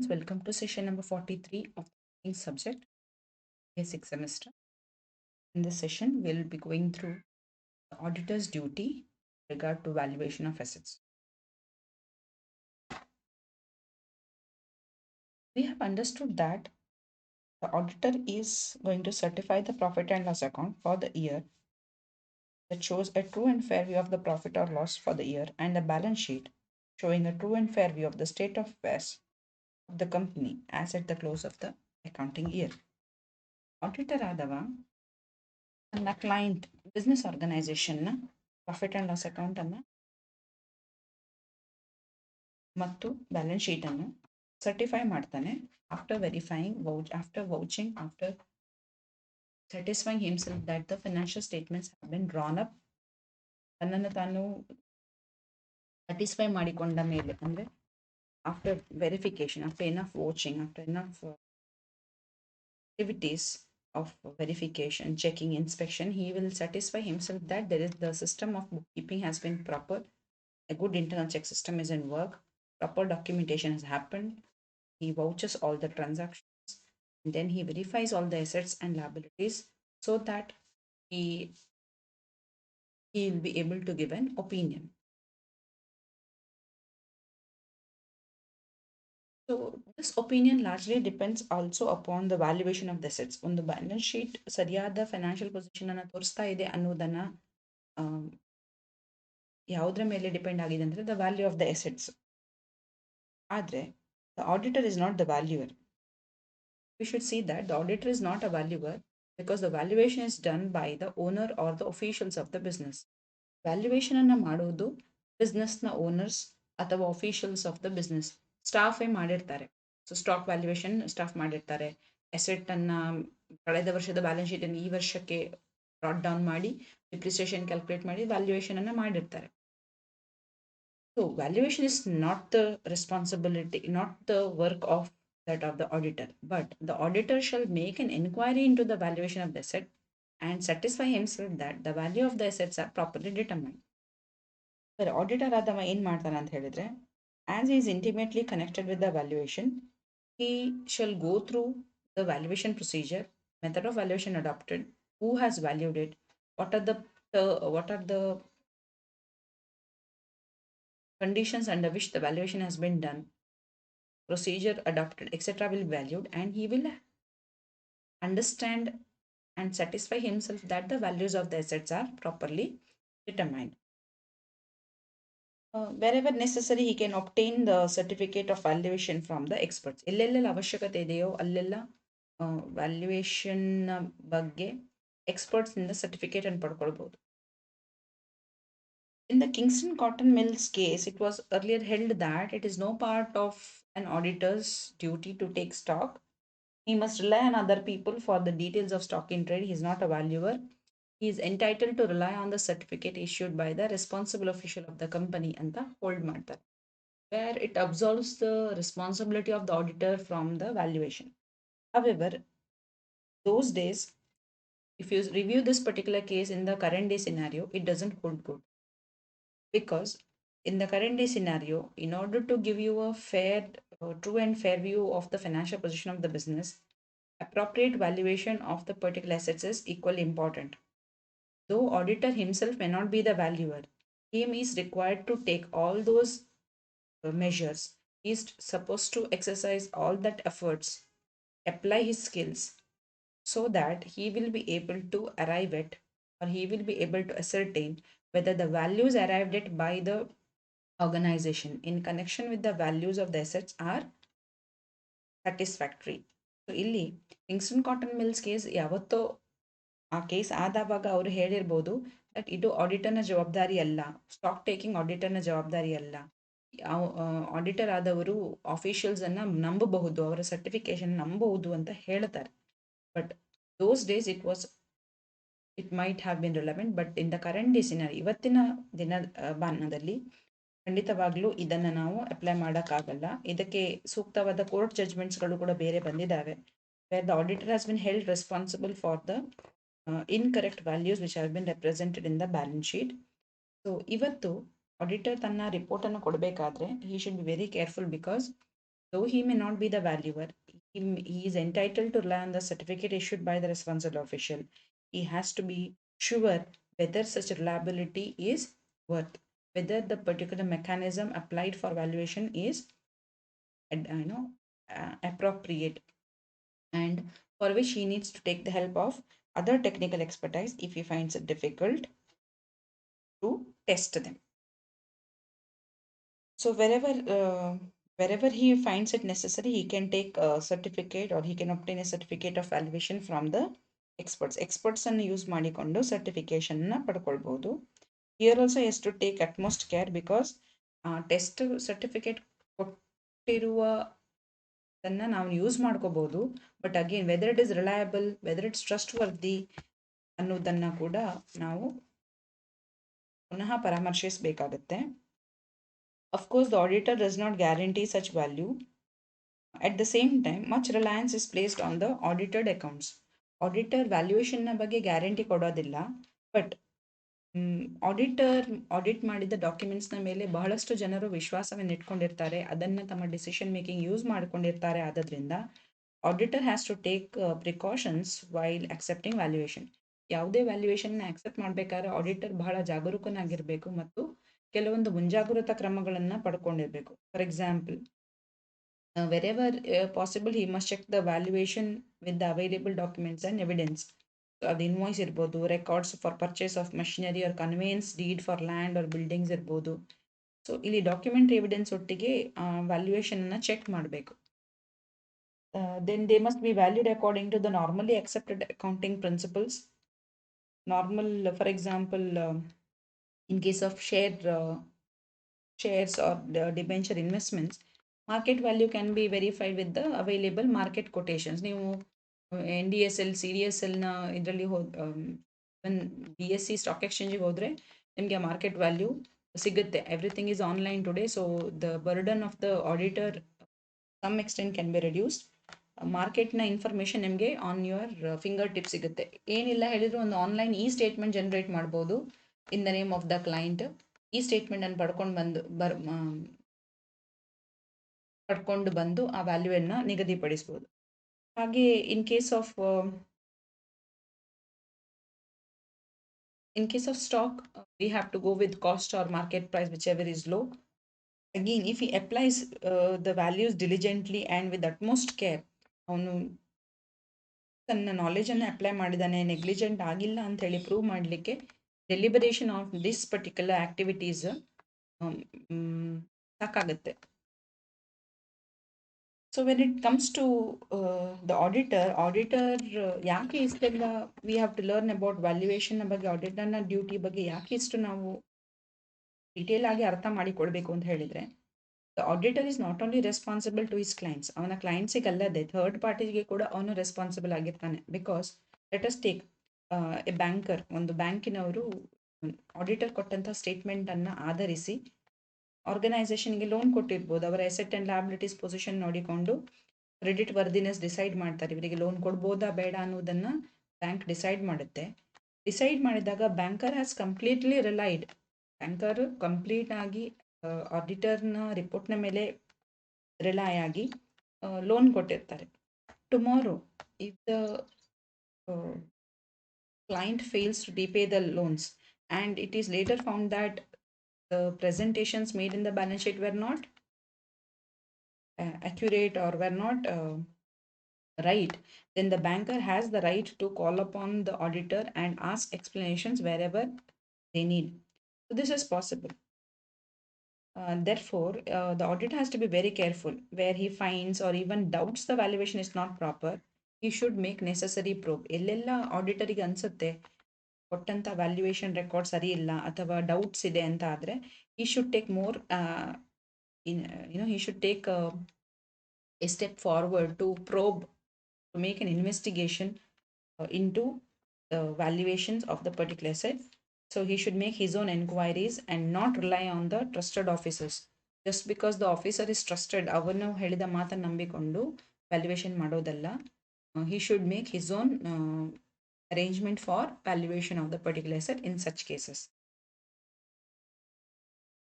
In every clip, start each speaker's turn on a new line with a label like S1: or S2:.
S1: Welcome to session number 43 of the subject, basic semester. In this session, we'll be going through the auditor's duty regard to valuation of assets. We have understood that the auditor is going to certify the profit and loss account for the year that shows a true and fair view of the profit or loss for the year and a balance sheet showing a true and fair view of the state of affairs of the company as at the close of the accounting year. Auditor ಆದವ ನನ್ನ client business ಆರ್ಗನೈಸೇಷನ್ನ profit and loss ಅಕೌಂಟನ್ನು ಮತ್ತು balance ಶೀಟನ್ನು certify ಮಾಡ್ತಾನೆ after verifying after vouching after satisfying himself that the financial statements have been drawn up ತನ್ನನ್ನು ತಾನು satisfy ಮಾಡಿಕೊಂಡ ಮೇಲೆ ಅಂದರೆ after verification after enough watching after enough activities of verification, checking, inspection, he will satisfy himself that there is the system of bookkeeping has been proper, a good internal check system is in work, proper documentation has happened, he vouches all the transactions, and then he verifies all the assets and liabilities so that he will be able to give an opinion. So this opinion largely depends also upon the valuation of the assets. On the balance sheet, ಸರಿಯಾದ financial position ಅನ್ನು ತೋರಿಸ್ತಾ ಇದೆ ಅನ್ನೋದನ್ನ ಯಾವುದರ ಮೇಲೆ depend ಆಗಿದೆ ಅಂದರೆ the value of the assets. ಆದರೆ the auditor is not the valuer. We should see that the auditor is not a valuer because the valuation is done by the owner or the officials of the business. Valuation ಅನ್ನು ಮಾಡೋದು ಬಿಸ್ನೆಸ್ನ owners ಅಥವಾ officials of the business ಸ್ಟಾಫೇ ಮಾಡಿರ್ತಾರೆ. So stock valuation staff ಮಾಡಿರ್ತಾರೆ. ಅಸೆಟನ್ನು ಕಳೆದ ವರ್ಷದ balance ಶೀಟನ್ನು ಈ ವರ್ಷಕ್ಕೆ brought down ಮಾಡಿ ಡಿಪ್ರಿಸಿಯೇಷನ್ ಕ್ಯಾಲ್ಕುಲೇಟ್ ಮಾಡಿ ವ್ಯಾಲ್ಯೂಯೇಷನನ್ನು ಮಾಡಿರ್ತಾರೆ. So valuation is not the responsibility, not the work of that of the auditor, but the auditor shall make an inquiry into the valuation of the asset and satisfy himself that the value of the assets are properly determined. The auditor ಆದವ ಏನು ಮಾಡ್ತಾನೆ ಅಂತ ಹೇಳಿದ್ರೆ, as he is intimately connected with the valuation, he shall go through the valuation procedure, method of valuation adopted, who has valued it, what are the conditions under which the valuation has been done, procedure adopted, etc. will be valued, and he will understand and satisfy himself that the values of the assets are properly determined. Wherever necessary, he can obtain the certificate of valuation from the experts. ಎಲ್ಲೆಲ್ಲ ಅವಶ್ಯಕತೆ ಇದೆಯೋ ಅಲ್ಲೆಲ್ಲ valuation ಬಗ್ಗೆ experts ಇಂದ certificate ಅನ್ನು ಪಡ್ಕೊಳ್ಬಹುದು. In the Kingston Cotton Mills case, it was earlier held that it is no part of an auditor's duty to take stock. He must rely on other people for the details of stock in trade. He is not a valuer. He is entitled to rely on the certificate issued by the responsible official of the company and the hold matter, where it absolves the responsibility of the auditor from the valuation. However, those days, if you review this particular case in the current day scenario, it doesn't hold good. Because in the current day scenario, in order to give you a fair, true and fair view of the financial position of the business, appropriate valuation of the particular assets is equally important. Though auditor himself may not be the valuer, he is required to take all those measures. He is supposed to exercise all that efforts, apply his skills, so that he will be able to arrive at, or he will be able to ascertain whether the values arrived at by the organization in connection with the values of the assets are satisfactory. So ಇಲ್ಲಿ Kingston cotton mills case ಯಾವತ್ತೋ ಆ case ಆದವಾಗ ಅವರು ಹೇಳಿರ್ಬೋದು that ಇದು ಆಡಿಟರ್ನ ಜವಾಬ್ದಾರಿ ಅಲ್ಲ, stock taking ಆಡಿಟರ್ನ ಜವಾಬ್ದಾರಿ ಅಲ್ಲ, auditor ಆದವರು ಆಫೀಷಿಯಲ್ಸ್ ಅನ್ನ ನಂಬಬಹುದು, ಅವರ ಸರ್ಟಿಫಿಕೇಶನ್ ನಂಬಬಹುದು ಅಂತ ಹೇಳ್ತಾರೆ. But those days it might have been relevant, but in the current day scenery, ಇವತ್ತಿನ ಬಾನದಲ್ಲಿ ಖಂಡಿತವಾಗ್ಲೂ ಇದನ್ನು ನಾವು ಅಪ್ಲೈ ಮಾಡೋಕ್ಕಾಗಲ್ಲ. ಇದಕ್ಕೆ ಸೂಕ್ತವಾದ ಕೋರ್ಟ್ ಜಡ್ಜ್ಮೆಂಟ್ಸ್ಗಳು ಕೂಡ ಬೇರೆ ಬಂದಿದ್ದಾವೆ, where the auditor has been held responsible for the incorrect values which have been represented in the balance sheet. So ಇವತ್ತು ಆಡಿಟರ್ ತನ್ನ ರಿಪೋರ್ಟನ್ನು ಕೊಡಬೇಕಾದ್ರೆ he should be very careful because Though he may not be the valuer, he is entitled to rely on the certificate issued by the responsible official. He has to be sure whether such reliability is worth, whether the particular mechanism applied for valuation is appropriate, and for which he needs to take the help of other technical expertise if he finds it difficult to test them. So wherever he finds it necessary, he can take a certificate or he can obtain a certificate of valuation from the experts ಅನ್ನು use ಮಾಡಿಕೊಂಡು certification ಪಡ್ಕೊಳ್ಬಹುದು. Here also he has to take utmost care because test certificate ಕೊಟ್ಟಿರುವ ನಾವು use ಮಾಡ್ಕೋಬಹುದು, but again whether it is reliable, whether it's trustworthy ಅನ್ನೋದನ್ನ ಕೂಡ ನಾವು ಪುನಃ ಪರಾಮರ್ಶಿಸಬೇಕಾಗುತ್ತೆ. Of course, the auditor does not guarantee such value. At the same time, much reliance is placed on the audited accounts. Auditor valuation ನ ಬಗ್ಗೆ guarantee ಕೊಡೋದಿಲ್ಲ, but audit ಮಾಡಿದ ಡಾಕ್ಯುಮೆಂಟ್ಸ್ನ ಮೇಲೆ ಬಹಳಷ್ಟು ಜನರು ವಿಶ್ವಾಸವನ್ನು ಇಟ್ಕೊಂಡಿರ್ತಾರೆ, ಅದನ್ನು ತಮ್ಮ ಡಿಸಿಷನ್ ಮೇಕಿಂಗ್ ಯೂಸ್ ಮಾಡ್ಕೊಂಡಿರ್ತಾರೆ. ಆದ್ರಿಂದ auditor has to take precautions while accepting valuation. ಯಾವುದೇ ವ್ಯಾಲ್ಯೂಯೇಷನ್ನ ಅಕ್ಸೆಪ್ಟ್ ಮಾಡಬೇಕಾದ್ರೆ ಆಡಿಟರ್ ಬಹಳ ಜಾಗರೂಕನಾಗಿರಬೇಕು ಮತ್ತು ಕೆಲವೊಂದು ಮುಂಜಾಗ್ರತಾ ಕ್ರಮಗಳನ್ನು ಪಡ್ಕೊಂಡಿರಬೇಕು. For example, wherever possible, he must check the valuation with the available documents and evidence. So, ಅದು ಇನ್ವಾಯ್ಸ್ ಇರ್ಬೋದು, records for purchase of machinery or conveyance deed for land or buildings ಇರ್ಬೋದು. ಸೊ ಇಲ್ಲಿ ಡಾಕ್ಯುಮೆಂಟ್ ಎವಿಡೆನ್ಸ್ ಒಟ್ಟಿಗೆ valuation ಅನ್ನ check ಮಾಡಬೇಕು. Then they must be valued according to the normally accepted accounting principles. Normal, for example, in case of shares or debenture investments, market value can be verified with the available market quotations. ನೀವು NDSL, CDSLನ ಇದರಲ್ಲಿ BSE stock ಎಕ್ಸ್ಚೇಂಜಿಗೆ ಹೋದರೆ ನಿಮಗೆ market value ಸಿಗುತ್ತೆ. Everything is online today, so the burden of the auditor some extent can be reduced. ಮಾರ್ಕೆಟ್ನ information ನಿಮಗೆ on your fingertip ಸಿಗುತ್ತೆ. ಏನಿಲ್ಲ ಹೇಳಿದ್ರು ಒಂದು ಆನ್ಲೈನ್ ಇ ಸ್ಟೇಟ್ಮೆಂಟ್ ಜನರೇಟ್ ಮಾಡ್ಬೋದು in the name of the client. ಈ statement ಅನ್ನು ಪಡ್ಕೊಂಡು ಬಂದು ಆ ವ್ಯಾಲ್ಯೂವನ್ನು ನಿಗದಿಪಡಿಸ್ಬೋದು. ಹಾಗೆ in case of stock, we have to go with cost or market price, whichever is low. Again, if he applies the values diligently and with utmost care, ಅವನು ತನ್ನ ನಾಲೆಜನ್ನು ಅಪ್ಲೈ ಮಾಡಿದ್ದಾನೆ, ನೆಗ್ಲಿಜೆಂಟ್ ಆಗಿಲ್ಲ ಅಂತ ಹೇಳಿ ಪ್ರೂವ್ ಮಾಡಲಿಕ್ಕೆ deliberation of this particular activities ಸಾಕಾಗುತ್ತೆ. So when it comes to the auditor ಯಾಕೆ ಇಷ್ಟೆಲ್ಲ we have to learn about ವ್ಯಾಲ್ಯೂಯೇಷನ್ನ ಬಗ್ಗೆ, ಆಡಿಟರ್ನ ಡ್ಯೂಟಿ ಬಗ್ಗೆ ಯಾಕೆ ಇಷ್ಟು ನಾವು ಡೀಟೇಲ್ ಆಗಿ ಅರ್ಥ ಮಾಡಿಕೊಳ್ಬೇಕು ಅಂತ ಹೇಳಿದರೆ, the auditor is not only responsible to his clients, ಅವನ ಕ್ಲೈಂಟ್ಸಿಗಲ್ಲದೆ ಥರ್ಡ್ ಪಾರ್ಟಿಗೆ ಕೂಡ ಅವನು ರೆಸ್ಪಾನ್ಸಿಬಲ್ ಆಗಿರ್ತಾನೆ. Because let us take a banker, ಒಂದು ಬ್ಯಾಂಕಿನವರು ಆಡಿಟರ್ ಕೊಟ್ಟಂಥ ಸ್ಟೇಟ್ಮೆಂಟನ್ನು ಆಧರಿಸಿ ಆರ್ಗನೈಸೇಷನ್ಗೆ ಲೋನ್ ಕೊಟ್ಟಿರ್ಬೋದು. ಅವರ ಎಸೆಟ್ ಆ್ಯಂಡ್ ಲ್ಯಾಬಿಲಿಟೀಸ್ ಪೊಸಿಷನ್ ನೋಡಿಕೊಂಡು ಕ್ರೆಡಿಟ್ ವರ್ದಿನೆಸ್ ಡಿಸೈಡ್ ಮಾಡ್ತಾರೆ, ಇವರಿಗೆ ಲೋನ್ ಕೊಡ್ಬೋದಾ ಬೇಡ ಅನ್ನೋದನ್ನು ಬ್ಯಾಂಕ್ ಡಿಸೈಡ್ ಮಾಡುತ್ತೆ. ಡಿಸೈಡ್ ಮಾಡಿದಾಗ banker has completely relied, banker complete ಆಗಿ ಆಡಿಟರ್ನ ರಿಪೋರ್ಟ್ನ ಮೇಲೆ ರಿಲೈ ಆಗಿ ಲೋನ್ ಕೊಟ್ಟಿರ್ತಾರೆ. Tomorrow if the client fails to repay the loans and it is later found that the presentations made in the balance sheet were not accurate or were not right, then the banker has the right to call upon the auditor and ask explanations wherever they need. So this is possible. Therefore, the auditor has to be very careful where he finds or even doubts the valuation is not proper. He should make necessary probe. ಎಲ್ಲೆಲ್ಲ ಆಡಿಟರಿಗೆ ಅನ್ಸುತ್ತೆ ಕೊಟ್ಟಂಥ valuation record ಸರಿ ಇಲ್ಲ ಅಥವಾ doubts ಇದೆ ಅಂತ ಆದರೆ, he should take more he should take a step forward to probe, to make an investigation into the valuations of the particular asset. So he should make his own inquiries and not rely on the trusted officers. Just because the officer is trusted, ಅವನು ಹೇಳಿದ ಮಾತನ್ನು ನಂಬಿಕೊಂಡು valuation ಮಾಡೋದಲ್ಲ. He should make his own arrangement for valuation of the particular asset in such cases.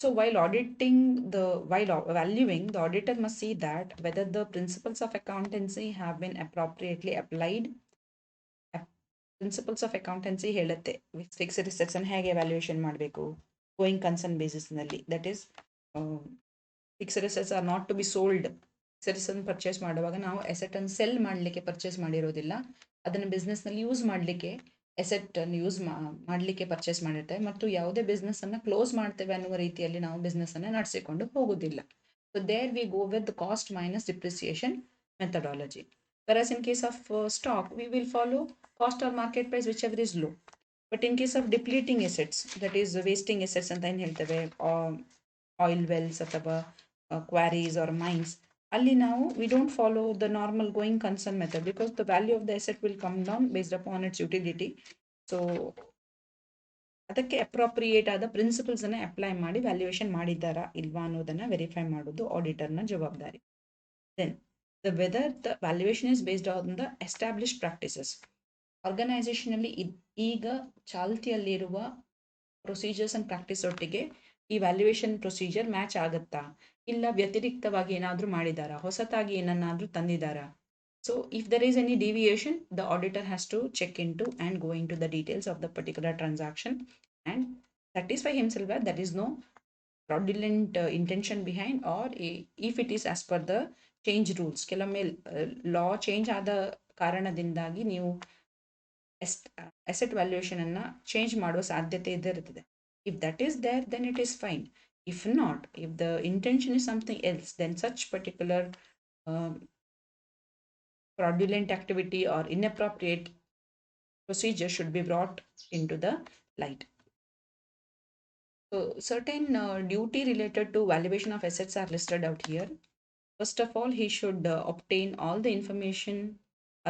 S1: So while valuing, the auditor must see that whether the principles of accountancy have been appropriately applied. Principles of accountancy ಹೇಳುತ್ತೆ fixed assets ಅನ್ನು ಹೇಗೆ valuation ಮಾಡಬೇಕು going concern ಬೇಸಿಸ್ನಲ್ಲಿ. That is fixed assets are not to be sold. Fixed ಅನ್ನು purchase ಮಾಡುವಾಗ ನಾವು asset ಅನ್ನು sell ಮಾಡಲಿಕ್ಕೆ ಪರ್ಚೇಸ್ ಮಾಡಿರೋದಿಲ್ಲ, ಅದನ್ನು ಬಿಸ್ನೆಸ್ನಲ್ಲಿ ಯೂಸ್ ಮಾಡಲಿಕ್ಕೆ ಅಸೆಟ್ ಅನ್ನು ಯೂಸ್ ಮಾಡಲಿಕ್ಕೆ ಪರ್ಚೇಸ್ ಮಾಡಿರ್ತೇವೆ, ಮತ್ತು ಯಾವುದೇ ಬಿಸ್ನೆಸ್ ಅನ್ನು ಕ್ಲೋಸ್ ಮಾಡ್ತೇವೆ ಅನ್ನುವ ರೀತಿಯಲ್ಲಿ ನಾವು ಬಿಸ್ನೆಸ್ ಅನ್ನು ನಡೆಸಿಕೊಂಡು ಹೋಗೋದಿಲ್ಲ. So there we go with cost minus depreciation methodology. Whereas in case of stock, we will follow cost or market price, whichever is low. But in case of depleting assets, that is wasting assets ಅಂತ ಏನು ಹೇಳ್ತೇವೆ, oil wells ಅಥವಾ quarries or mines, ಅಲ್ಲಿ ನಾವು we don't follow the normal going concern method because the value of the asset will come down based upon its utility. So ಅದಕ್ಕೆ appropriate ಆದ principles ಅನ್ನ apply ಮಾಡಿ ವ್ಯಾಲ್ಯೂಯೇಷನ್ ಮಾಡಿದ್ದಾರಾ ಇಲ್ವಾ ಅನ್ನೋದನ್ನ ವೆರಿಫೈ ಮಾಡೋದು ಆಡಿಟರ್ನ ಜವಾಬ್ದಾರಿ. Then whether the valuation is based on the established practices. ಆರ್ಗನೈಸೇಷನಲ್ಲಿ ಈಗ ಚಾಲ್ತಿಯಲ್ಲಿರುವ ಪ್ರೊಸೀಜರ್ಸ್ ಅಂಡ್ ಪ್ರಾಕ್ಟೀಸ್ ಒಟ್ಟಿಗೆ ಈ ವ್ಯಾಲ್ಯೂಯೇಷನ್ ಪ್ರೊಸೀಜರ್ ಮ್ಯಾಚ್ ಆಗುತ್ತಾ, ಇಲ್ಲ ವ್ಯತಿರಿಕ್ತವಾಗಿ ಏನಾದರೂ ಮಾಡಿದಾರಾ, ಹೊಸತಾಗಿ ಏನನ್ನಾದರೂ ತಂದಿದ್ದಾರಾ. So if there is any deviation, the auditor has to check into and go into the details of the particular transaction and satisfy himself that there is no fraudulent intention behind, or if it is as per the change rules. ಕೆಲವೊಮ್ಮೆ ಲಾ change ಆದ ಕಾರಣದಿಂದಾಗಿ ನೀವು asset valuation ಅನ್ನ change ಮಾಡುವ ಸಾಧ್ಯತೆ ಇರುತ್ತದೆ. If that is there, then it is fine. If not, if the intention is something else, then such particular fraudulent activity or inappropriate procedure should be brought into the light. So certain duty related to valuation of assets are listed out here. First of all, he should obtain all the information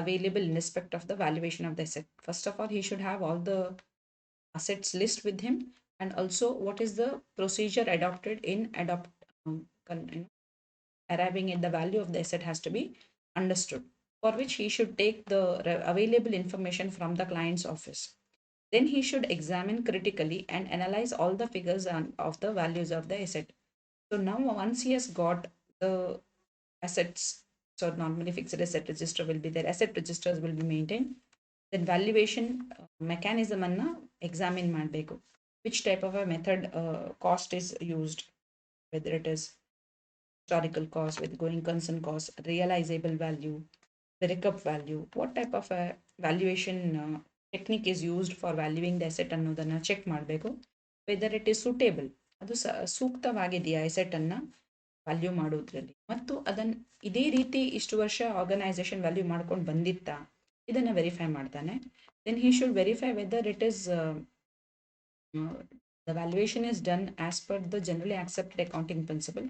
S1: available in respect of the valuation of the asset. First of all, he should have all the assets list with him, and also what is the procedure adopted in arriving at the value of the asset has to be understood, for which he should take the available information from the client's office. Then he should examine critically and analyze all the figures of the values of the asset. So now once he has got the assets, so normally fixed asset register will be there, asset registers will be maintained, then valuation mechanism anna examine ಮಾಡಬೇಕು. Which type of a method cost is used, whether it is historical cost, with going concern cost, realizable value, the recap value, what type of a valuation technique is used for valuing the asset ಅನ್ನೋದನ್ನ check ಮಾಡಬೇಕು. Weather it is suitable, ಅದು ಸೂಕ್ತವಾಗಿದೆಯಾ asset ಅನ್ನ value ಮಾಡೋದ್ರಲ್ಲಿ, ಮತ್ತು ಅದನ್ನು ಇದೇ ರೀತಿ ಇಷ್ಟು ವರ್ಷ ಆರ್ಗನೈಸೇಷನ್ ವ್ಯಾಲ್ಯೂ ಮಾಡ್ಕೊಂಡು ಬಂದಿತ್ತಾ, ಇದನ್ನು ವೆರಿಫೈ ಮಾಡ್ತಾನೆ. Then he should verify whether it is the valuation is done as per the generally accepted accounting principle.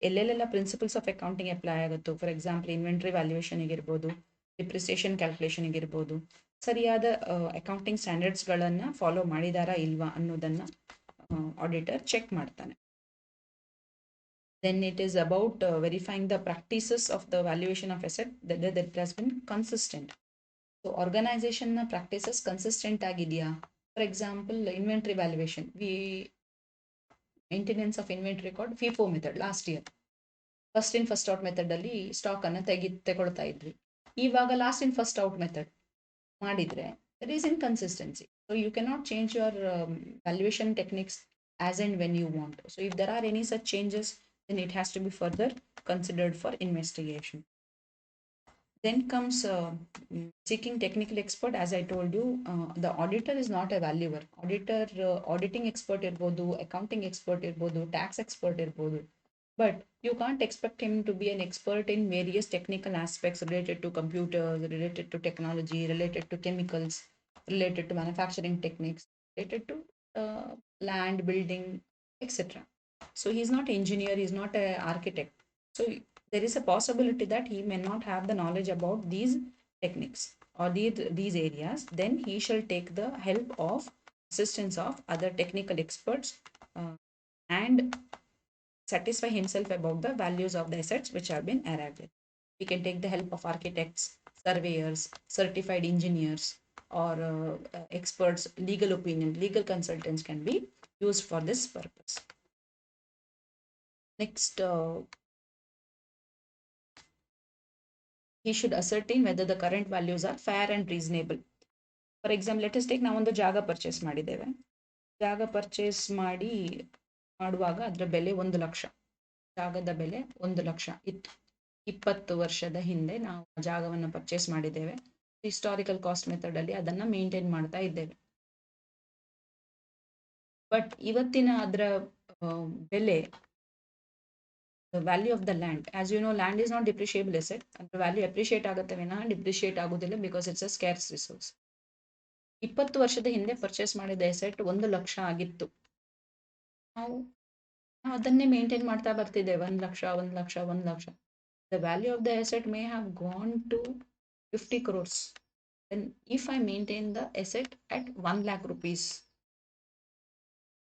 S1: ಎಲ್ಲೆಲ್ಲೆಲ್ಲ ಪ್ರಿನ್ಸಿಪಲ್ಸ್ ಆಫ್ ಅಕೌಂಟಿಂಗ್ ಅಪ್ಲೈ ಆಗುತ್ತೋ, ಫಾರ್ ಎಕ್ಸಾಂಪಲ್ ಇನ್ವೆಂಟ್ರಿ ವ್ಯಾಲ್ಯೂಯೇಷನ್ಗೆ ಇರ್ಬೋದು, ಡಿಪ್ರಿಸಿಯೇಷನ್ ಕ್ಯಾಲ್ಕುಲೇಷನ್ಗೆ ಇರ್ಬೋದು, ಸರಿಯಾದ ಅಕೌಂಟಿಂಗ್ ಸ್ಟ್ಯಾಂಡರ್ಡ್ಸ್ಗಳನ್ನು ಫಾಲೋ ಮಾಡಿದಾರಾ ಇಲ್ವಾ ಅನ್ನೋದನ್ನು ಆಡಿಟರ್ ಚೆಕ್ ಮಾಡ್ತಾನೆ. Then it is about verifying the practices of the valuation of asset, that it has been consistent. So organization na practices consistent ಆಗಿದೆಯಾ. For example, inventory valuation, we maintenance of inventory record FIFO method last year, first in first out method ಅಲ್ಲಿ stock ಅನ್ನು ತಗೊಳ್ತಾ ಇದ್ವಿ. ಇವಾಗ last in first out method ಮಾಡಿದ್ರೆ there is inconsistency. So you cannot change your valuation techniques as and when you want. So if there are any such changes, then it has to be further considered for investigation. Then comes seeking technical expert. As I told you, the auditor is not a valuer. Auditor auditing expert irbodu, accounting expert irbodu, tax expert irbodu, but you can't expect him to be an expert in various technical aspects related to computers, related to technology, related to chemicals, related to manufacturing techniques, related to land building, etc. So he's not engineer, he's not an architect. So there is a possibility that he may not have the knowledge about these techniques or these areas. Then he shall take the help of assistance of other technical experts and satisfy himself about the values of the assets which have been arrived at. He can take the help of architects, surveyors, certified engineers, or experts, legal opinion, legal consultants can be used for this purpose. Next, he should ascertain whether the current values are fair and reasonable. For example let us take ನಾವೊಂದು ಜಾಗ purchase ಮಾಡಿದ್ದೇವೆ. ಜಾಗ purchase ಮಾಡುವಾಗ ಅದರ ಬೆಲೆ 1 ಲಕ್ಷ. ಜಾಗದ ಬೆಲೆ 1 ಲಕ್ಷ ಇತ್ತು. 20 ವರ್ಷದ ಹಿಂದೆ ನಾವು ಜಾಗವನ್ನು ಪರ್ಚೇಸ್ ಮಾಡಿದ್ದೇವೆ. ಹಿಸ್ಟಾರಿಕಲ್ ಕಾಸ್ಟ್ ಮೆಥಡ್ ಅಲ್ಲಿ ಅದನ್ನ ಮೇಂಟೈನ್ ಮಾಡ್ತಾ ಇದ್ದೇವೆ. ಬಟ್ ಇವತ್ತಿನ ಅದರ ಬೆಲೆ, the value of the land, as you know, land is not depreciable asset, and the value appreciate ಆಗುತ್ತೆ ವಿನಃ ಡಿಪ್ರಿಷಿಯೇಟ್ ಆಗೋದಿಲ್ಲ, ಬಿಕಾಸ್ ಇಟ್ಸ್ ಅ ಸ್ಕ್ಯಾರ್ಸ್ ರಿಸೋರ್ಸ್. 20 ವರ್ಷದ ಹಿಂದೆ ಪರ್ಚೇಸ್ ಮಾಡಿದ ಎಸೆಟ್ 1 ಲಕ್ಷ ಆಗಿತ್ತು. ನಾವು ಅದನ್ನೇ ಮೇಂಟೈನ್ ಮಾಡ್ತಾ ಬರ್ತಿದ್ದೇವೆ. 1 lakh 1 lakh 1 lakh. The value of the asset may have gone to 50 crores. Then if I maintain the asset at 1 lakh rupees,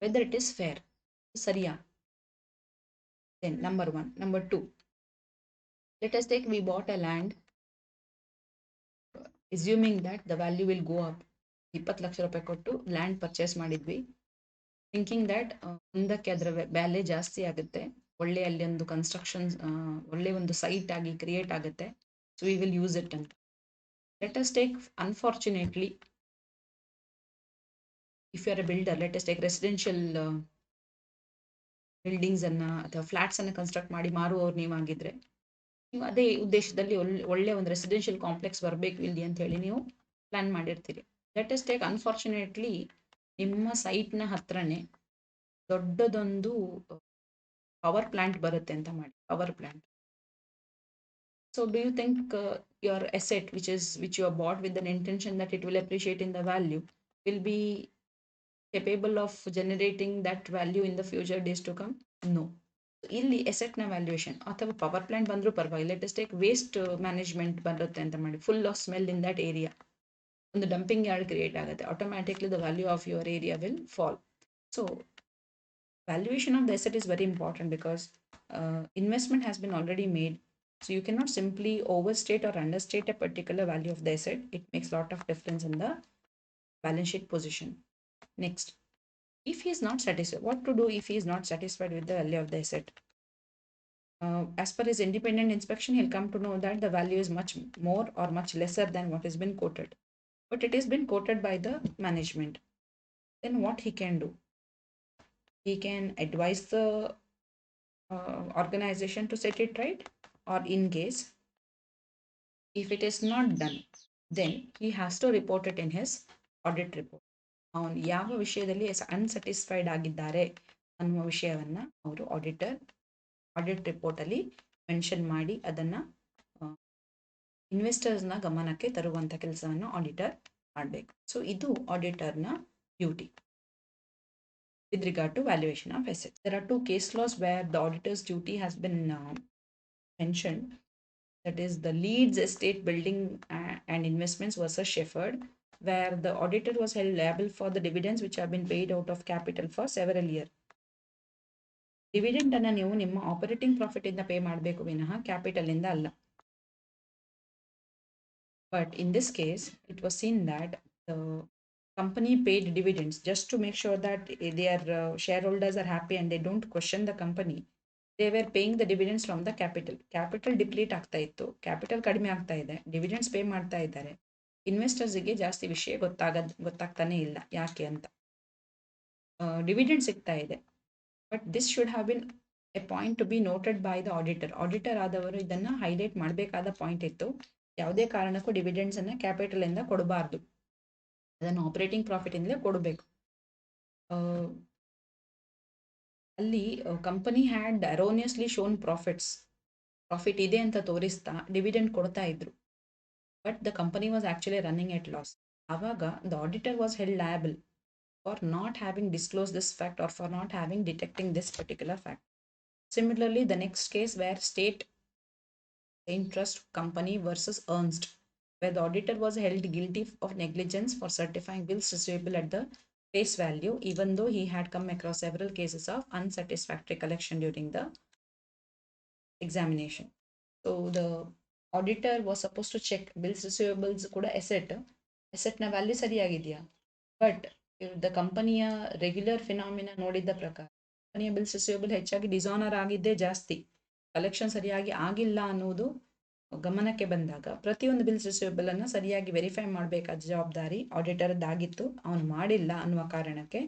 S1: whether it is fair, ಸರಿಯಾ? Then number one. Number two, let us take we bought a land assuming that the value will go up. 20 lakh ರೂಪಾಯಿ ಕೊಟ್ಟು land purchase ಮಾಡಿದ್ವಿ, thinking that ಮುಂದಕ್ಕೆ ಅದರ value ಜಾಸ್ತಿ ಆಗುತ್ತೆ, ಒಳ್ಳೆ ಅಲ್ಲಿ ಒಂದು ಕನ್ಸ್ಟ್ರಕ್ಷನ್, ಒಳ್ಳೆ ಒಂದು ಸೈಟ್ ಆಗಿ ಕ್ರಿಯೇಟ್ ಆಗುತ್ತೆ, so we will use it ಅಂತ. Let us take, unfortunately, if you are a builder, let us take residential buildings ಅನ್ನ ಅಥವಾ ಫ್ಲಾಟ್ಸ್ ಅನ್ನ ಕನ್ಸ್ಟ್ರಕ್ಟ್ ಮಾಡಿ ಮಾರುವವ್ರು ನೀವಾಗಿದ್ರೆ, ನೀವು ಅದೇ ಉದ್ದೇಶದಲ್ಲಿ ಒಳ್ಳೆ ಒಂದು ರೆಸಿಡೆನ್ಷಿಯಲ್ ಕಾಂಪ್ಲೆಕ್ಸ್ ಬರಬೇಕು ಇಲ್ಲಿ ಅಂತ ಹೇಳಿ ನೀವು ಪ್ಲಾನ್ ಮಾಡಿರ್ತೀರಿ. ಲೆಟ್ ಅಸ್ ಟೇಕ್, ಅನ್ಫಾರ್ಚುನೇಟ್ಲಿ ನಿಮ್ಮ ಸೈಟ್ನ ಹತ್ರನೇ ದೊಡ್ಡದೊಂದು ಪವರ್ ಪ್ಲಾಂಟ್ ಬರುತ್ತೆ ಅಂತ ಮಾಡಿ, power plant. So do you think your asset which you have bought with an intention that it will appreciate in the value will be capable of generating that value in the future days to come? No. ಇಲ್ಲಿ asset ನ valuation, ಅಥವಾ power plant ಬಂದರೂ ಪರವಾಗಿಲ್ಲ, let us take waste management ಬರುತ್ತೆ ಅಂತ ಮಾಡಿ, full of smell in that area, ಒಂದು dumping yard create ಆಗುತ್ತೆ, automatically the value of your area will fall. So valuation of the asset is very important, because investment has been already made, so you cannot simply overstate or understate a particular value of the asset. It makes a lot of difference in the balance sheet position. Next, if he is not satisfied, what to do if he is not satisfied with the value of the asset? As per his independent inspection, he'll come to know that the value is much more or much lesser than what has been quoted, but it has been quoted by the management. Then what he can do? He can advise the organization to set it right, or in case if it is not done, then he has to report it in his audit report. ಅವನು ಯಾವ ವಿಷಯದಲ್ಲಿ unsatisfied ಆಗಿದ್ದಾರೆ ಅನ್ನುವ ವಿಷಯವನ್ನ ಅವರು audit report ಅಲ್ಲಿ mention ಮಾಡಿ ಅದನ್ನ ಇನ್ವೆಸ್ಟರ್ಸ್ನ ಗಮನಕ್ಕೆ ತರುವಂತ ಕೆಲಸವನ್ನು ಆಡಿಟರ್ ಮಾಡಬೇಕು. ಸೊ ಇದು ಆಡಿಟರ್ನ duty with regard to valuation of assets. There are two case laws where the auditor's duty has been mentioned. That is the Leeds Estate Building and Investments versus Shepherd, where the auditor was held liable for the dividends which have been paid out of capital for several years. Dividend ಅನ್ನು ನೀವು ನಿಮ್ಮ operating profit ಇಂದ pay ಮಾಡಬೇಕು ವಿನಃ capital ಇಂದ ಅಲ್ಲ. But in this case, it was seen that the company paid dividends just to make sure that their shareholders are happy and they don't question the company. They were paying the dividends from the capital deplete ಆಗ್ತಾ ಇತ್ತು, capital ಕಡಿಮೆ ಆಗ್ತಾ ಇದೆ, dividends pay ಮಾಡ್ತಾ ಇದ್ದಾರೆ, ಇನ್ವೆಸ್ಟರ್ಸ್ಗೆ ಜಾಸ್ತಿ ವಿಷಯ ಗೊತ್ತಾಗ್ತಾನೆ ಇಲ್ಲ ಯಾಕೆ ಅಂತ. ಡಿವಿಡೆಂಡ್ ಸಿಗ್ತಾ ಇದೆ, but this should have been A point to be noted by the auditor ಆದವರು ಇದನ್ನ ಹೈಲೈಟ್ ಮಾಡಬೇಕಾದ ಪಾಯಿಂಟ್ ಇತ್ತು. ಯಾವುದೇ ಕಾರಣಕ್ಕೂ ಡಿವಿಡೆಂಡ್ಸ್ ಅನ್ನ ಕ್ಯಾಪಿಟಲ್ ಇಂದ ಕೊಡಬಾರ್ದು, ಅದನ್ನು ಆಪರೇಟಿಂಗ್ ಪ್ರಾಫಿಟ್ ಇಂದಲೇ ಕೊಡಬೇಕು. ಅಲ್ಲಿ company had erroneously shown profit ಇದೆ ಅಂತ ತೋರಿಸ್ತಾ ಡಿವಿಡೆಂಡ್ ಕೊಡ್ತಾ ಇದ್ರು, but the company was actually running at loss. ಆವಾಗ the auditor was held liable for not having disclose this fact or for not having detecting this particular fact. Similarly, the next case where State Trust Company versus Ernst, where the auditor was held guilty of negligence for certifying bills receivable at the face value, even though he had come across several cases of unsatisfactory collection during the examination. So the auditor was supposed to check bills receivables kuda asset na value ಸರಿಯಾಗಿದೆಯಾ, but the ಕಂಪನಿಯ regular phenomena ನೋಡಿದ ಪ್ರಕಾರ ಕಂಪನಿಯ bills receivable ಹೆಚ್ಚಾಗಿ dishonour ಆಗಿದ್ದೇ ಜಾಸ್ತಿ, collection ಸರಿಯಾಗಿ ಆಗಿಲ್ಲ ಅನ್ನುವುದು ಗಮನಕ್ಕೆ ಬಂದಾಗ ಪ್ರತಿಯೊಂದು ಬಿಲ್ಸ್ ರಿಸೀವಬಲ್ ಅನ್ನು ಸರಿಯಾಗಿ ವೆರಿಫೈ ಮಾಡಬೇಕಾದ ಜವಾಬ್ದಾರಿ ಆಡಿಟರ್ದಾಗಿತ್ತು. ಅವನು ಮಾಡಿಲ್ಲ ಅನ್ನುವ ಕಾರಣಕ್ಕೆ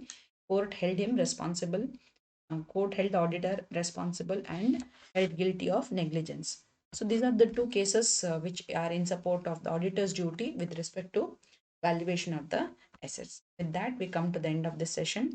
S1: court held him responsible. Court held the auditor responsible and held guilty of negligence. So these are the two cases which are in support of the auditor's duty with respect to valuation of the assets. With that, we come to the end of this session.